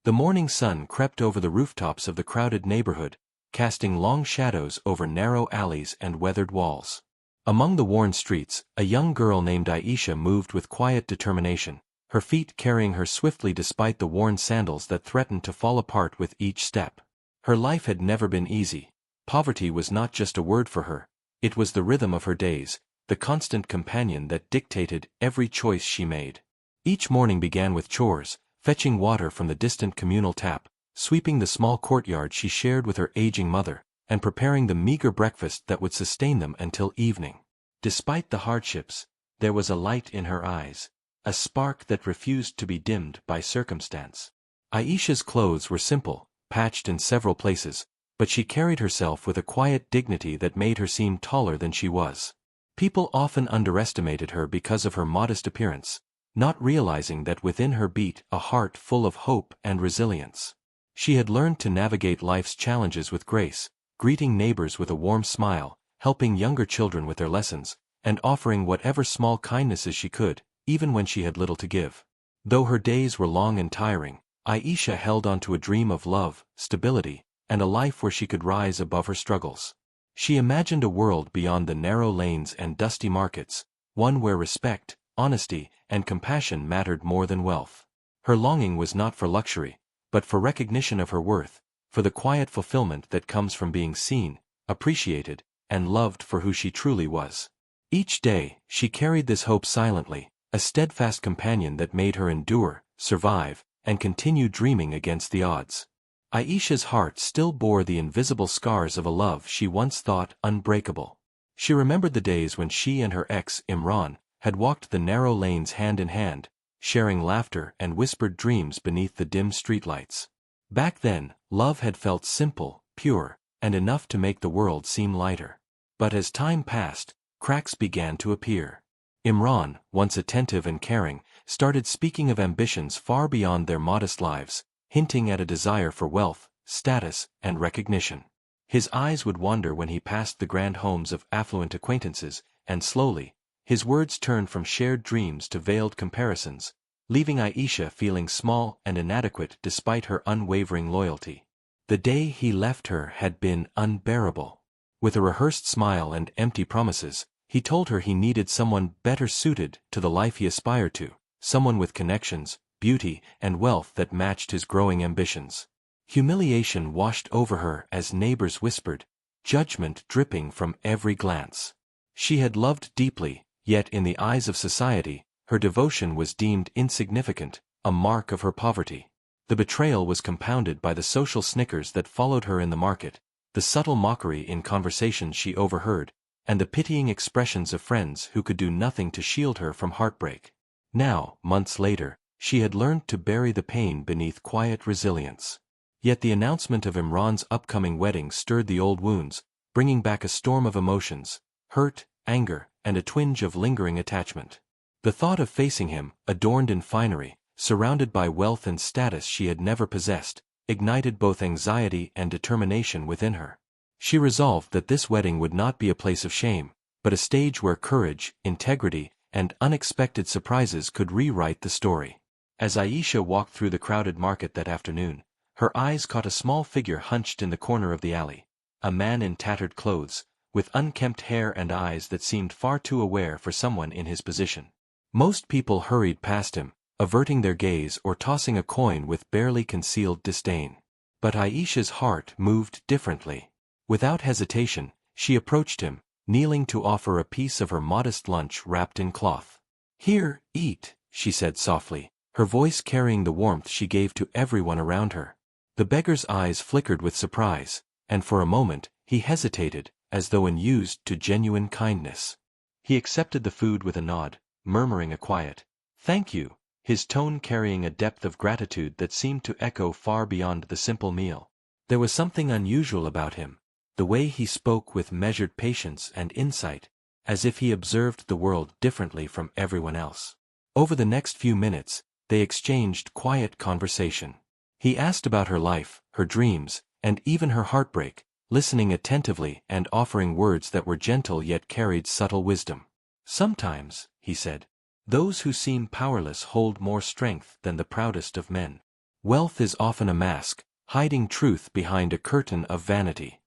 The morning sun crept over the rooftops of the crowded neighborhood, casting long shadows over narrow alleys and weathered walls. Among the worn streets, a young girl named Aisha moved with quiet determination, her feet carrying her swiftly despite the worn sandals that threatened to fall apart with each step. Her life had never been easy. Poverty was not just a word for her, it was the rhythm of her days, the constant companion that dictated every choice she made. Each morning began with chores, fetching water from the distant communal tap, sweeping the small courtyard she shared with her aging mother, and preparing the meager breakfast that would sustain them until evening. Despite the hardships, there was a light in her eyes, a spark that refused to be dimmed by circumstance. Aisha's clothes were simple, patched in several places, but she carried herself with a quiet dignity that made her seem taller than she was. People often underestimated her because of her modest appearance, not realizing that within her beat a heart full of hope and resilience. She had learned to navigate life's challenges with grace, greeting neighbors with a warm smile, helping younger children with their lessons, and offering whatever small kindnesses she could, even when she had little to give. Though her days were long and tiring, Aisha held on to a dream of love, stability, and a life where she could rise above her struggles. She imagined a world beyond the narrow lanes and dusty markets, one where respect, honesty, and compassion mattered more than wealth. Her longing was not for luxury, but for recognition of her worth, for the quiet fulfillment that comes from being seen, appreciated, and loved for who she truly was. Each day, she carried this hope silently, a steadfast companion that made her endure, survive, and continue dreaming against the odds. Aisha's heart still bore the invisible scars of a love she once thought unbreakable. She remembered the days when she and her ex, Imran, had walked the narrow lanes hand in hand, sharing laughter and whispered dreams beneath the dim streetlights. Back then, love had felt simple, pure, and enough to make the world seem lighter. But as time passed, cracks began to appear. Imran, once attentive and caring, started speaking of ambitions far beyond their modest lives, hinting at a desire for wealth, status, and recognition. His eyes would wander when he passed the grand homes of affluent acquaintances, and slowly, his words turned from shared dreams to veiled comparisons, leaving Aisha feeling small and inadequate despite her unwavering loyalty. The day he left her had been unbearable. With a rehearsed smile and empty promises, he told her he needed someone better suited to the life he aspired to, someone with connections, beauty, and wealth that matched his growing ambitions. Humiliation washed over her as neighbors whispered, judgment dripping from every glance. She had loved deeply, yet in the eyes of society, her devotion was deemed insignificant, a mark of her poverty. The betrayal was compounded by the social snickers that followed her in the market, the subtle mockery in conversations she overheard, and the pitying expressions of friends who could do nothing to shield her from heartbreak. Now, months later, she had learned to bury the pain beneath quiet resilience. Yet the announcement of Imran's upcoming wedding stirred the old wounds, bringing back a storm of emotions, hurt, anger, and a twinge of lingering attachment. The thought of facing him, adorned in finery, surrounded by wealth and status she had never possessed, ignited both anxiety and determination within her. She resolved that this wedding would not be a place of shame, but a stage where courage, integrity, and unexpected surprises could rewrite the story. As Aisha walked through the crowded market that afternoon, her eyes caught a small figure hunched in the corner of the alley, a man in tattered clothes, with unkempt hair and eyes that seemed far too aware for someone in his position. Most people hurried past him, averting their gaze or tossing a coin with barely concealed disdain. But Aisha's heart moved differently. Without hesitation, she approached him, kneeling to offer a piece of her modest lunch wrapped in cloth. "Here, eat," she said softly, her voice carrying the warmth she gave to everyone around her. The beggar's eyes flickered with surprise, and for a moment, he hesitated, as though unused to genuine kindness. He accepted the food with a nod, murmuring a quiet, "Thank you," his tone carrying a depth of gratitude that seemed to echo far beyond the simple meal. There was something unusual about him, the way he spoke with measured patience and insight, as if he observed the world differently from everyone else. Over the next few minutes, they exchanged quiet conversation. He asked about her life, her dreams, and even her heartbreak, listening attentively and offering words that were gentle yet carried subtle wisdom. "Sometimes," he said, "those who seem powerless hold more strength than the proudest of men." Wealth is often a mask, hiding truth behind a curtain of vanity.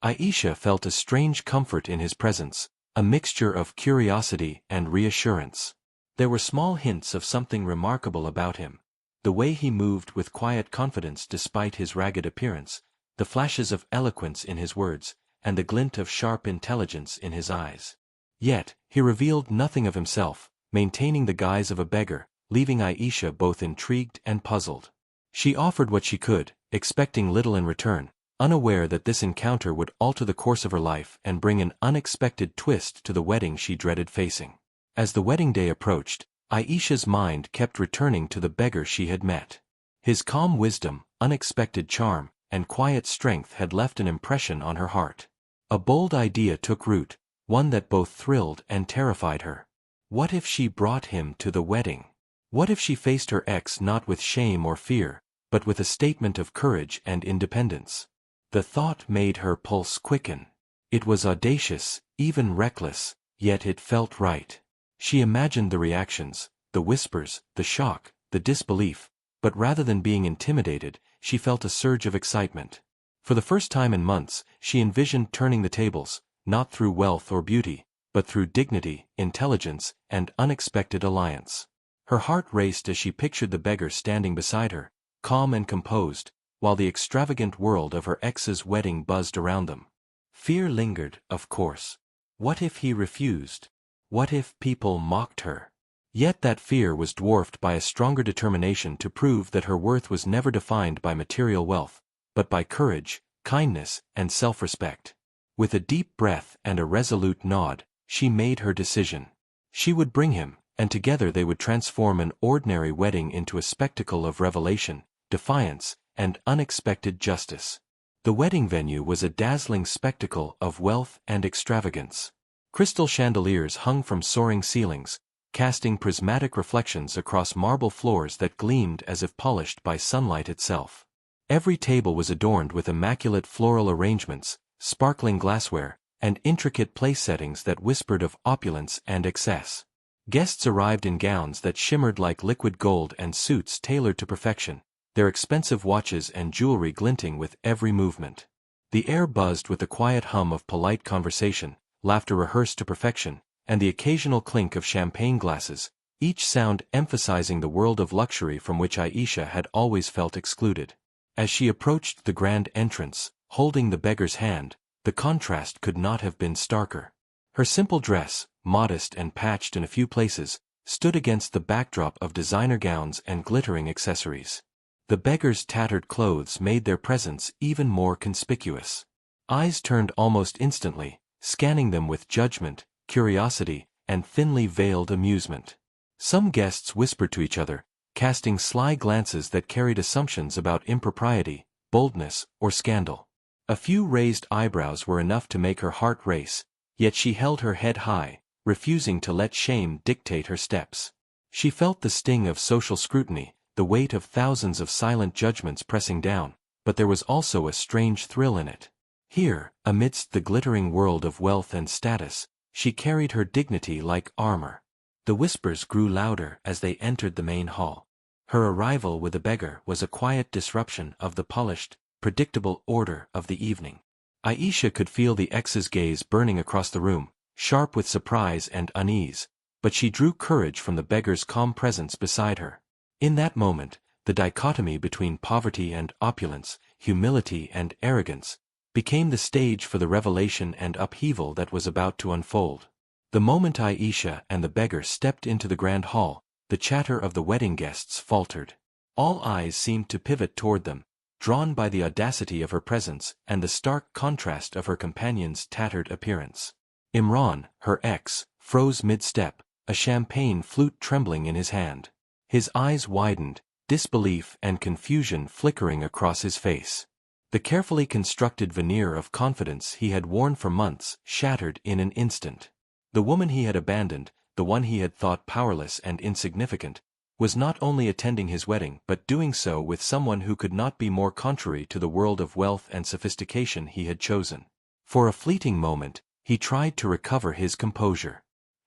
Aisha felt a strange comfort in his presence, a mixture of curiosity and reassurance. There were small hints of something remarkable about him. The way he moved with quiet confidence despite his ragged appearance, the flashes of eloquence in his words, and the glint of sharp intelligence in his eyes. Yet, he revealed nothing of himself, maintaining the guise of a beggar, leaving Aisha both intrigued and puzzled. She offered what she could, expecting little in return, unaware that this encounter would alter the course of her life and bring an unexpected twist to the wedding she dreaded facing. As the wedding day approached, Aisha's mind kept returning to the beggar she had met. His calm wisdom, unexpected charm, and quiet strength had left an impression on her heart. A bold idea took root, one that both thrilled and terrified her. What if she brought him to the wedding? What if she faced her ex not with shame or fear, but with a statement of courage and independence? The thought made her pulse quicken. It was audacious, even reckless, yet it felt right. She imagined the reactions, the whispers, the shock, the disbelief, but rather than being intimidated, she felt a surge of excitement. For the first time in months, she envisioned turning the tables, not through wealth or beauty, but through dignity, intelligence, and unexpected alliance. Her heart raced as she pictured the beggar standing beside her, calm and composed, while the extravagant world of her ex's wedding buzzed around them. Fear lingered, of course. What if he refused? What if people mocked her? Yet that fear was dwarfed by a stronger determination to prove that her worth was never defined by material wealth, but by courage, kindness, and self-respect. With a deep breath and a resolute nod, she made her decision. She would bring him, and together they would transform an ordinary wedding into a spectacle of revelation, defiance, and unexpected justice. The wedding venue was a dazzling spectacle of wealth and extravagance. Crystal chandeliers hung from soaring ceilings, casting prismatic reflections across marble floors that gleamed as if polished by sunlight itself. Every table was adorned with immaculate floral arrangements, sparkling glassware, and intricate place settings that whispered of opulence and excess. Guests arrived in gowns that shimmered like liquid gold and suits tailored to perfection, their expensive watches and jewelry glinting with every movement. The air buzzed with the quiet hum of polite conversation, laughter rehearsed to perfection, and the occasional clink of champagne glasses, each sound emphasizing the world of luxury from which Aisha had always felt excluded. As she approached the grand entrance, holding the beggar's hand, the contrast could not have been starker. Her simple dress, modest and patched in a few places, stood against the backdrop of designer gowns and glittering accessories. The beggar's tattered clothes made their presence even more conspicuous. Eyes turned almost instantly, scanning them with judgment, curiosity, and thinly veiled amusement. Some guests whispered to each other, casting sly glances that carried assumptions about impropriety, boldness, or scandal. A few raised eyebrows were enough to make her heart race, yet she held her head high, refusing to let shame dictate her steps. She felt the sting of social scrutiny, the weight of thousands of silent judgments pressing down, but there was also a strange thrill in it. Here, amidst the glittering world of wealth and status, she carried her dignity like armor. The whispers grew louder as they entered the main hall. Her arrival with the beggar was a quiet disruption of the polished, predictable order of the evening. Aisha could feel the ex's gaze burning across the room, sharp with surprise and unease, but she drew courage from the beggar's calm presence beside her. In that moment, the dichotomy between poverty and opulence, humility and arrogance, became the stage for the revelation and upheaval that was about to unfold. The moment Aisha and the beggar stepped into the grand hall, the chatter of the wedding guests faltered. All eyes seemed to pivot toward them, drawn by the audacity of her presence and the stark contrast of her companion's tattered appearance. Imran, her ex, froze mid-step, a champagne flute trembling in his hand. His eyes widened, disbelief and confusion flickering across his face. The carefully constructed veneer of confidence he had worn for months shattered in an instant. The woman he had abandoned, the one he had thought powerless and insignificant, was not only attending his wedding but doing so with someone who could not be more contrary to the world of wealth and sophistication he had chosen. For a fleeting moment, he tried to recover his composure.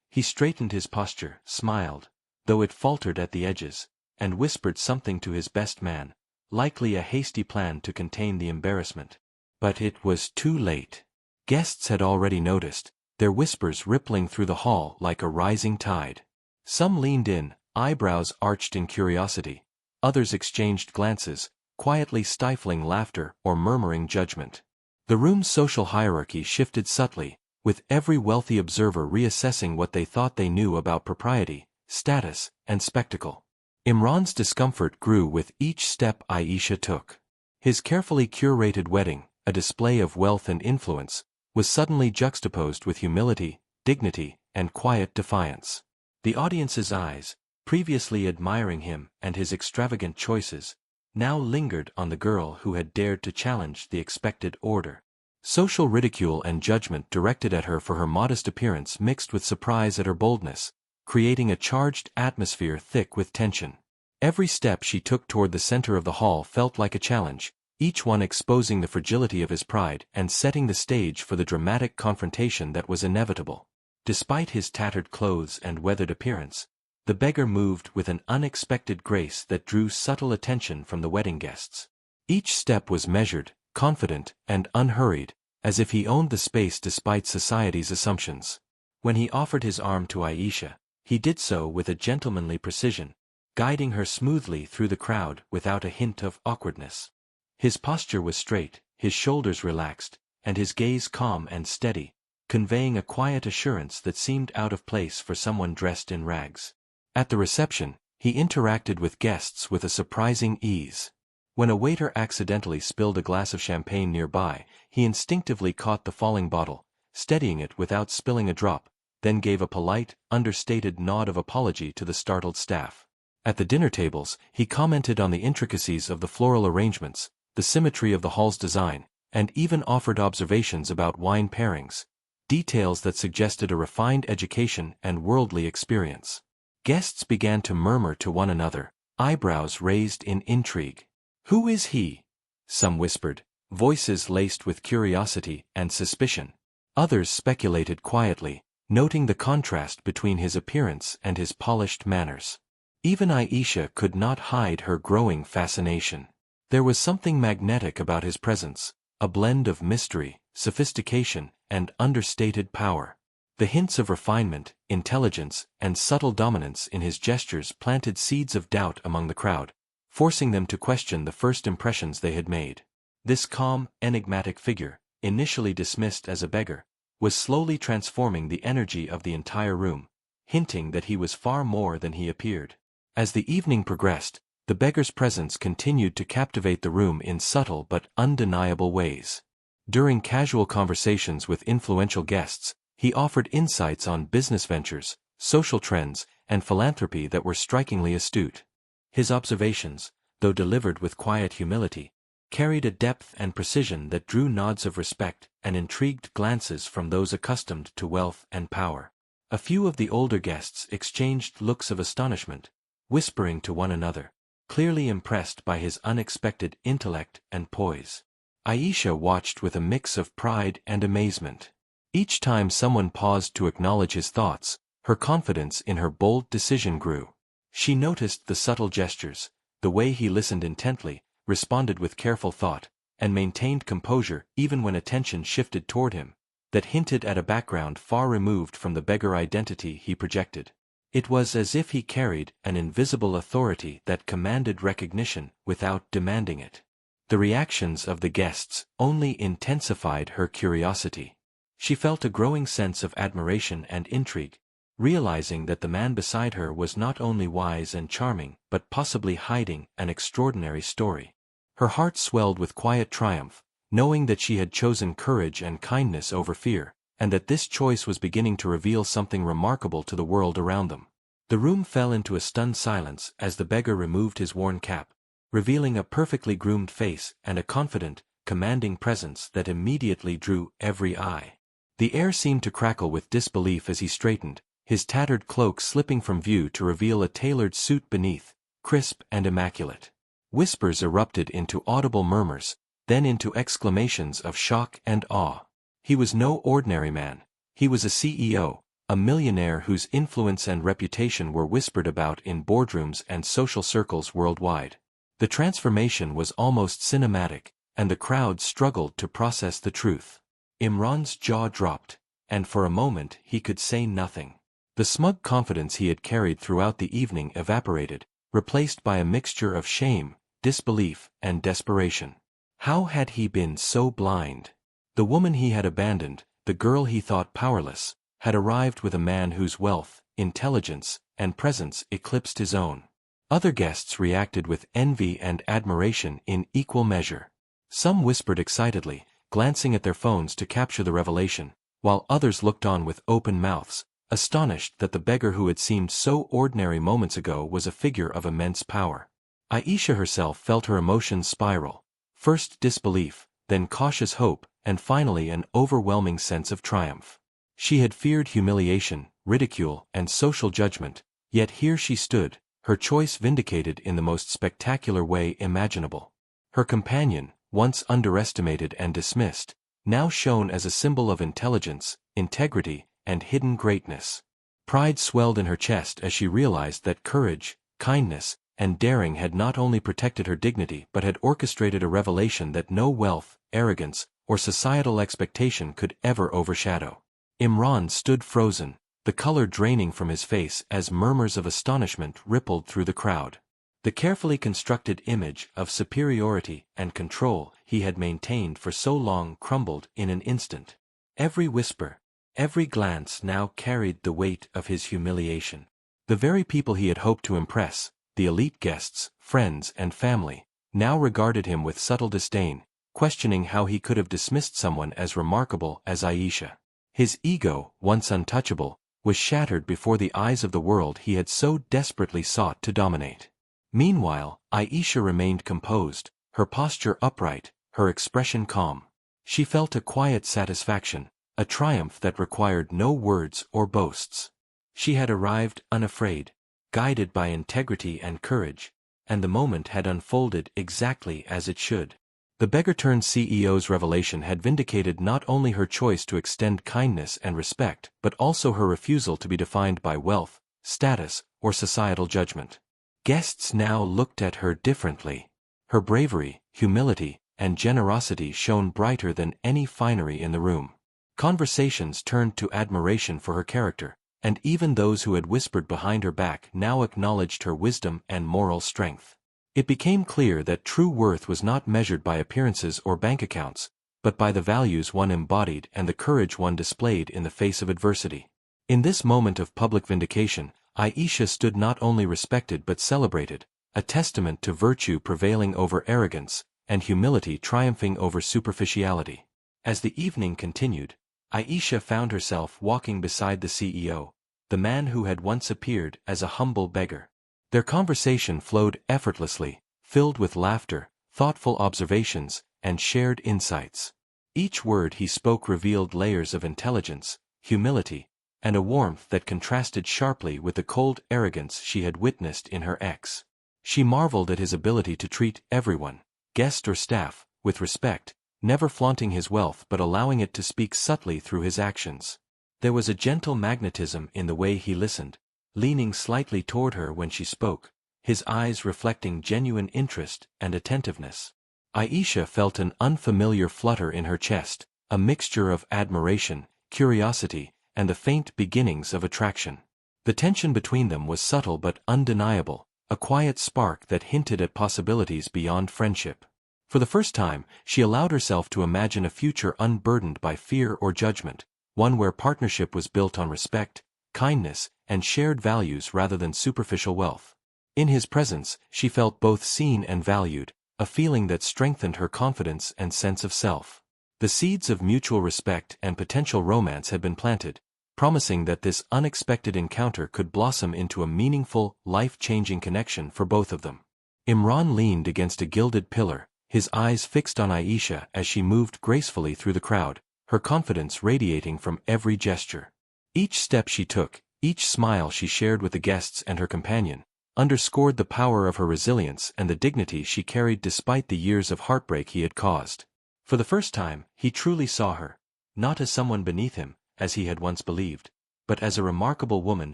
He straightened his posture, smiled, though it faltered at the edges, and whispered something to his best man, likely a hasty plan to contain the embarrassment. But it was too late. Guests had already noticed, their whispers rippling through the hall like a rising tide. Some leaned in, eyebrows arched in curiosity. Others exchanged glances, quietly stifling laughter or murmuring judgment. The room's social hierarchy shifted subtly, with every wealthy observer reassessing what they thought they knew about propriety, status, and spectacle. Imran's discomfort grew with each step Aisha took. His carefully curated wedding, a display of wealth and influence, was suddenly juxtaposed with humility, dignity, and quiet defiance. The audience's eyes, previously admiring him and his extravagant choices, now lingered on the girl who had dared to challenge the expected order. Social ridicule and judgment directed at her for her modest appearance mixed with surprise at her boldness, creating a charged atmosphere thick with tension. Every step she took toward the center of the hall felt like a challenge, each one exposing the fragility of his pride and setting the stage for the dramatic confrontation that was inevitable. Despite his tattered clothes and weathered appearance, the beggar moved with an unexpected grace that drew subtle attention from the wedding guests. Each step was measured, confident, and unhurried, as if he owned the space despite society's assumptions. When he offered his arm to Aisha, he did so with a gentlemanly precision, guiding her smoothly through the crowd without a hint of awkwardness. His posture was straight, his shoulders relaxed, and his gaze calm and steady, conveying a quiet assurance that seemed out of place for someone dressed in rags. At the reception, he interacted with guests with a surprising ease. When a waiter accidentally spilled a glass of champagne nearby, he instinctively caught the falling bottle, steadying it without spilling a drop, then gave a polite, understated nod of apology to the startled staff. At the dinner tables, he commented on the intricacies of the floral arrangements, the symmetry of the hall's design, and even offered observations about wine pairings, details that suggested a refined education and worldly experience. Guests began to murmur to one another, eyebrows raised in intrigue. "Who is he?" some whispered, voices laced with curiosity and suspicion. Others speculated quietly, noting the contrast between his appearance and his polished manners. Even Aisha could not hide her growing fascination. There was something magnetic about his presence, a blend of mystery, sophistication, and understated power. The hints of refinement, intelligence, and subtle dominance in his gestures planted seeds of doubt among the crowd, forcing them to question the first impressions they had made. This calm, enigmatic figure, initially dismissed as a beggar, was slowly transforming the energy of the entire room, hinting that he was far more than he appeared. As the evening progressed, the beggar's presence continued to captivate the room in subtle but undeniable ways. During casual conversations with influential guests, he offered insights on business ventures, social trends, and philanthropy that were strikingly astute. His observations, though delivered with quiet humility, carried a depth and precision that drew nods of respect and intrigued glances from those accustomed to wealth and power. A few of the older guests exchanged looks of astonishment, whispering to one another, clearly impressed by his unexpected intellect and poise. Aisha watched with a mix of pride and amazement. Each time someone paused to acknowledge his thoughts, her confidence in her bold decision grew. She noticed the subtle gestures, the way he listened intently, responded with careful thought, and maintained composure even when attention shifted toward him, that hinted at a background far removed from the beggar identity he projected. It was as if he carried an invisible authority that commanded recognition without demanding it. The reactions of the guests only intensified her curiosity. She felt a growing sense of admiration and intrigue, realizing that the man beside her was not only wise and charming but possibly hiding an extraordinary story. Her heart swelled with quiet triumph, knowing that she had chosen courage and kindness over fear, and that this choice was beginning to reveal something remarkable to the world around them. The room fell into a stunned silence as the beggar removed his worn cap, revealing a perfectly groomed face and a confident, commanding presence that immediately drew every eye. The air seemed to crackle with disbelief as he straightened, his tattered cloak slipping from view to reveal a tailored suit beneath, crisp and immaculate. Whispers erupted into audible murmurs, then into exclamations of shock and awe. He was no ordinary man. He was a CEO, a millionaire whose influence and reputation were whispered about in boardrooms and social circles worldwide. The transformation was almost cinematic, and the crowd struggled to process the truth. Imran's jaw dropped, and for a moment he could say nothing. The smug confidence he had carried throughout the evening evaporated, replaced by a mixture of shame, disbelief, and desperation. How had he been so blind? The woman he had abandoned, the girl he thought powerless, had arrived with a man whose wealth, intelligence, and presence eclipsed his own. Other guests reacted with envy and admiration in equal measure. Some whispered excitedly, glancing at their phones to capture the revelation, while others looked on with open mouths, astonished that the beggar who had seemed so ordinary moments ago was a figure of immense power. Aisha herself felt her emotions spiral, first disbelief, then cautious hope, and finally an overwhelming sense of triumph. She had feared humiliation, ridicule, and social judgment, yet here she stood, her choice vindicated in the most spectacular way imaginable. Her companion, once underestimated and dismissed, now shone as a symbol of intelligence, integrity, and hidden greatness. Pride swelled in her chest as she realized that courage, kindness, and daring had not only protected her dignity but had orchestrated a revelation that no wealth, arrogance, or societal expectation could ever overshadow. Imran stood frozen, the color draining from his face as murmurs of astonishment rippled through the crowd. The carefully constructed image of superiority and control he had maintained for so long crumbled in an instant. Every whisper, every glance now carried the weight of his humiliation. The very people he had hoped to impress, the elite guests, friends, and family, now regarded him with subtle disdain, questioning how he could have dismissed someone as remarkable as Aisha. His ego, once untouchable, was shattered before the eyes of the world he had so desperately sought to dominate. Meanwhile, Aisha remained composed, her posture upright, her expression calm. She felt a quiet satisfaction, a triumph that required no words or boasts. She had arrived unafraid, guided by integrity and courage, and the moment had unfolded exactly as it should. The beggar-turned-CEO's revelation had vindicated not only her choice to extend kindness and respect but also her refusal to be defined by wealth, status, or societal judgment. Guests now looked at her differently. Her bravery, humility, and generosity shone brighter than any finery in the room. Conversations turned to admiration for her character, and even those who had whispered behind her back now acknowledged her wisdom and moral strength. It became clear that true worth was not measured by appearances or bank accounts, but by the values one embodied and the courage one displayed in the face of adversity. In this moment of public vindication, Aisha stood not only respected but celebrated, a testament to virtue prevailing over arrogance, and humility triumphing over superficiality. As the evening continued, Aisha found herself walking beside the CEO, the man who had once appeared as a humble beggar. Their conversation flowed effortlessly, filled with laughter, thoughtful observations, and shared insights. Each word he spoke revealed layers of intelligence, humility, and a warmth that contrasted sharply with the cold arrogance she had witnessed in her ex. She marveled at his ability to treat everyone, guest or staff, with respect, never flaunting his wealth but allowing it to speak subtly through his actions. There was a gentle magnetism in the way he listened, leaning slightly toward her when she spoke, his eyes reflecting genuine interest and attentiveness. Aisha felt an unfamiliar flutter in her chest, a mixture of admiration, curiosity, and the faint beginnings of attraction. The tension between them was subtle but undeniable, a quiet spark that hinted at possibilities beyond friendship. For the first time, she allowed herself to imagine a future unburdened by fear or judgment, one where partnership was built on respect, kindness, and shared values rather than superficial wealth. In his presence, she felt both seen and valued, a feeling that strengthened her confidence and sense of self. The seeds of mutual respect and potential romance had been planted, promising that this unexpected encounter could blossom into a meaningful, life-changing connection for both of them. Imran leaned against a gilded pillar, his eyes fixed on Aisha as she moved gracefully through the crowd, her confidence radiating from every gesture. Each step she took, each smile she shared with the guests and her companion, underscored the power of her resilience and the dignity she carried despite the years of heartbreak he had caused. For the first time, he truly saw her, not as someone beneath him, as he had once believed, but as a remarkable woman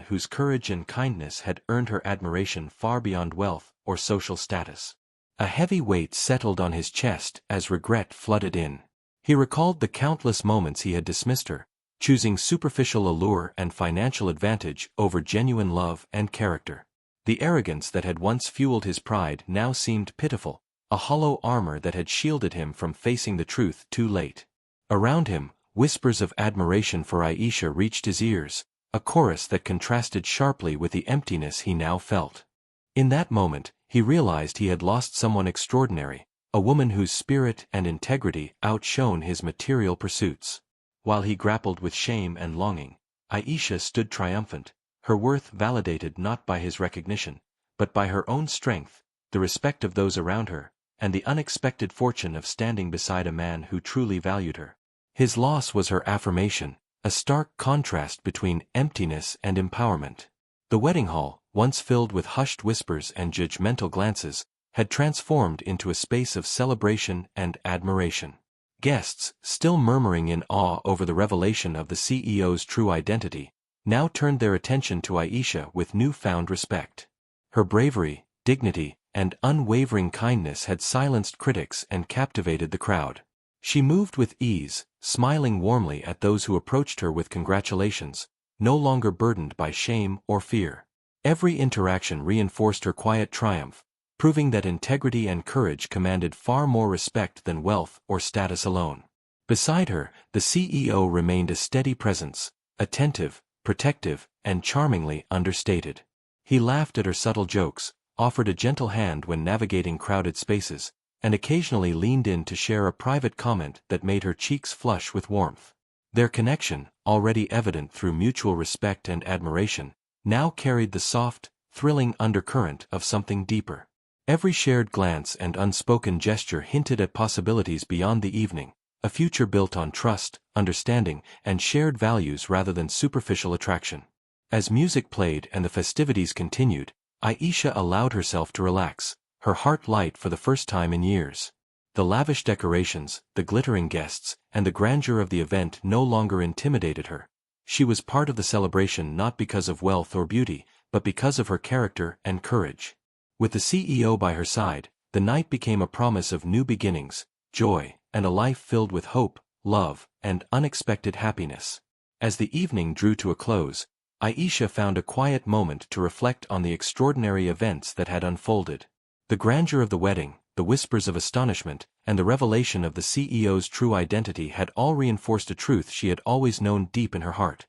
whose courage and kindness had earned her admiration far beyond wealth or social status. A heavy weight settled on his chest as regret flooded in. He recalled the countless moments he had dismissed her, choosing superficial allure and financial advantage over genuine love and character. The arrogance that had once fueled his pride now seemed pitiful, a hollow armor that had shielded him from facing the truth too late. Around him, whispers of admiration for Aisha reached his ears, a chorus that contrasted sharply with the emptiness he now felt. In that moment, he realized he had lost someone extraordinary, a woman whose spirit and integrity outshone his material pursuits. While he grappled with shame and longing, Aisha stood triumphant, her worth validated not by his recognition, but by her own strength, the respect of those around her, and the unexpected fortune of standing beside a man who truly valued her. His loss was her affirmation, a stark contrast between emptiness and empowerment. The wedding hall, once filled with hushed whispers and judgmental glances, had transformed into a space of celebration and admiration. Guests, still murmuring in awe over the revelation of the CEO's true identity, now turned their attention to Aisha with newfound respect. Her bravery, dignity, and unwavering kindness had silenced critics and captivated the crowd. She moved with ease, smiling warmly at those who approached her with congratulations, no longer burdened by shame or fear. Every interaction reinforced her quiet triumph, proving that integrity and courage commanded far more respect than wealth or status alone. Beside her, the CEO remained a steady presence, attentive, protective, and charmingly understated. He laughed at her subtle jokes, offered a gentle hand when navigating crowded spaces, and occasionally leaned in to share a private comment that made her cheeks flush with warmth. Their connection, already evident through mutual respect and admiration, now carried the soft, thrilling undercurrent of something deeper. Every shared glance and unspoken gesture hinted at possibilities beyond the evening, a future built on trust, understanding, and shared values rather than superficial attraction. As music played and the festivities continued, Aisha allowed herself to relax, her heart light for the first time in years. The lavish decorations, the glittering guests, and the grandeur of the event no longer intimidated her. She was part of the celebration not because of wealth or beauty, but because of her character and courage. With the CEO by her side, the night became a promise of new beginnings, joy, and a life filled with hope, love, and unexpected happiness. As the evening drew to a close, Aisha found a quiet moment to reflect on the extraordinary events that had unfolded. The grandeur of the wedding, the whispers of astonishment, and the revelation of the CEO's true identity had all reinforced a truth she had always known deep in her heart.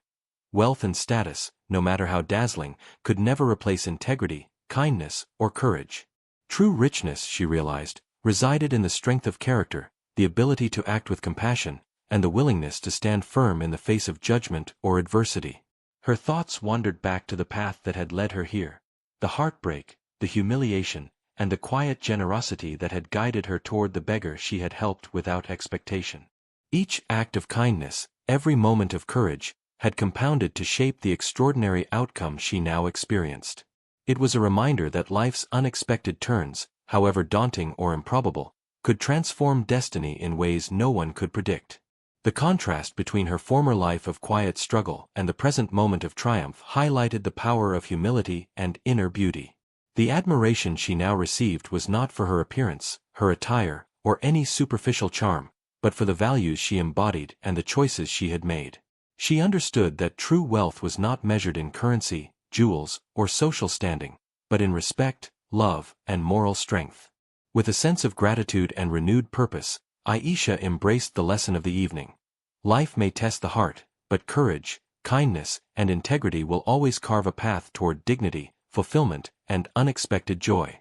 Wealth and status, no matter how dazzling, could never replace integrity, kindness, or courage. True richness, she realized, resided in the strength of character, the ability to act with compassion, and the willingness to stand firm in the face of judgment or adversity. Her thoughts wandered back to the path that had led her here, the heartbreak, the humiliation, and the quiet generosity that had guided her toward the beggar she had helped without expectation. Each act of kindness, every moment of courage, had compounded to shape the extraordinary outcome she now experienced. It was a reminder that life's unexpected turns, however daunting or improbable, could transform destiny in ways no one could predict. The contrast between her former life of quiet struggle and the present moment of triumph highlighted the power of humility and inner beauty. The admiration she now received was not for her appearance, her attire, or any superficial charm, but for the values she embodied and the choices she had made. She understood that true wealth was not measured in currency, jewels, or social standing, but in respect, love, and moral strength. With a sense of gratitude and renewed purpose, Aisha embraced the lesson of the evening. Life may test the heart, but courage, kindness, and integrity will always carve a path toward dignity, fulfillment, and unexpected joy.